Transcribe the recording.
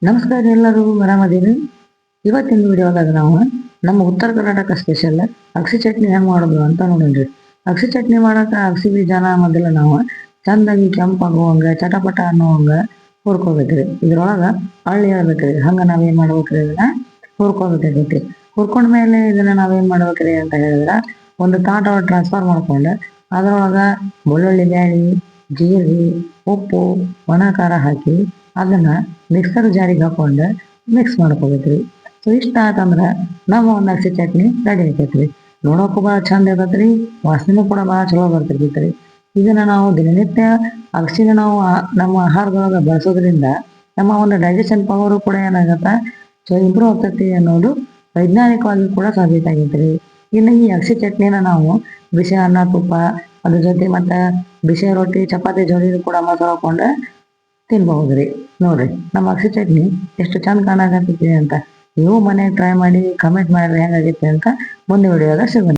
ನಮಸ್ಕಾರ, ಎಲ್ಲರೂ ಆರಾಮದೀರಿ. ಇವತ್ತಿನ ವಿಡಿಯೋದಾಗ ನಾವು ನಮ್ಮ ಉತ್ತರ ಕರ್ನಾಟಕ ಸ್ಪೆಷಲ್ ಅಗಸಿ ಚಟ್ನಿ ಹೆಂಗೆ ಮಾಡೋದು ಅಂತ ನೋಡೋಣ್ರಿ. ಅಗಸಿ ಚಟ್ನಿ ಮಾಡಕ್ಕೆ ಅಗಸಿ ಬೀಜನ ಮೊದಲು ನಾವು ಚಂದಾಗಿ ಕೆಂಪಾಗುವಂಗೆ ಚಟಪಟ ಅನ್ನುವಂಗೆ ಹುರ್ಕೋಬೇಕ್ರಿ. ಇದ್ರೊಳಗೆ ಹಳ್ಳಿ ಇರ್ಬೇಕ್ರಿ. ಹಂಗೆ ನಾವೇನು ಮಾಡ್ಬೇಕ್ರಿ, ಇದನ್ನ ಹುರ್ಕೋಬೇಕಾಗೈತಿ. ಹುರ್ಕೊಂಡ್ಮೇಲೆ ಇದನ್ನ ನಾವೇನು ಮಾಡ್ಬೇಕ್ರಿ ಅಂತ ಹೇಳಿದ್ರೆ, ಒಂದು ತಾಟ ಟ್ರಾನ್ಸ್ಫರ್ ಮಾಡ್ಕೊಂಡು ಅದರೊಳಗೆ ಬೆಳ್ಳುಳ್ಳಿ ಬ್ಯಾಳಿ, ಜೀರಿಗೆ, ಉಪ್ಪು, ಒಣ ಖಾರ ಹಾಕಿ ಅದನ್ನ ಮಿಕ್ಸರ್ ಜಾರಿಗೆ ಹಾಕೊಂಡು ಮಿಕ್ಸ್ ಮಾಡ್ಕೋಬೇಕ್ರಿ. ಸೊ ಇಷ್ಟ ಆತಂದ್ರೆ ನಮ್ಮ ಒಂದು ಅಗಸಿ ಚಟ್ನಿ ರೆಡಿ ಆಕೈತ್ರಿ. ನೋಡೋಕ್ಕೂ ಭಾಳ ಚಂದ ಇರ್ತೈತ್ರಿ, ವಾಸನೆ ಕೂಡ ಭಾಳ ಚಲೋ ಬರ್ತಿರ್ತೈತ್ರಿ. ಇದನ್ನ ನಾವು ದಿನನಿತ್ಯ ಅಗಸಿನ ನಾವು ನಮ್ಮ ಆಹಾರದೊಳಗೆ ಬಳಸೋದ್ರಿಂದ ನಮ್ಮ ಒಂದು ಡೈಜೆಷನ್ ಪವರು ಕೂಡ ಏನಾಗತ್ತೆ, ಸೊ ಇಂಪ್ರೂವ್ ಆಗ್ತೈತಿ ಅನ್ನೋದು ವೈಜ್ಞಾನಿಕವಾಗಿ ಕೂಡ ಸಾಬೀತಾಗೈತ್ರಿ. ಇನ್ನು ಈ ಅಗಸಿ ಚಟ್ನಿನ ನಾವು ಬಿಸಿ ಅನ್ನ, ತುಪ್ಪ, ಅದ್ರ ಜೊತೆ ಮತ್ತೆ ಬಿಸಿ ರೊಟ್ಟಿ, ಚಪಾತಿ ಜೋಡಿನೂ ಕೂಡ ಮಾಡ್ಕೊಂಡು ತಿನ್ಬಹುದ್ರಿ. ನೋಡ್ರಿ ನಮ್ಮ ಅಗಸಿ ಚಟ್ನಿ ಎಷ್ಟು ಚಂದ ಕಾಣಕತ್ತೈತಿ ಅಂತ. ನೀವು ಮನೆಗೆ ಟ್ರೈ ಮಾಡಿ ಕಮೆಂಟ್ ಮಾಡ್ರಿ ಹೆಂಗಾಗೈತಿ ಅಂತ. ಮುಂದೆ ವಿಡಿಯೋದಾಗ ಸಿಗೋಣ.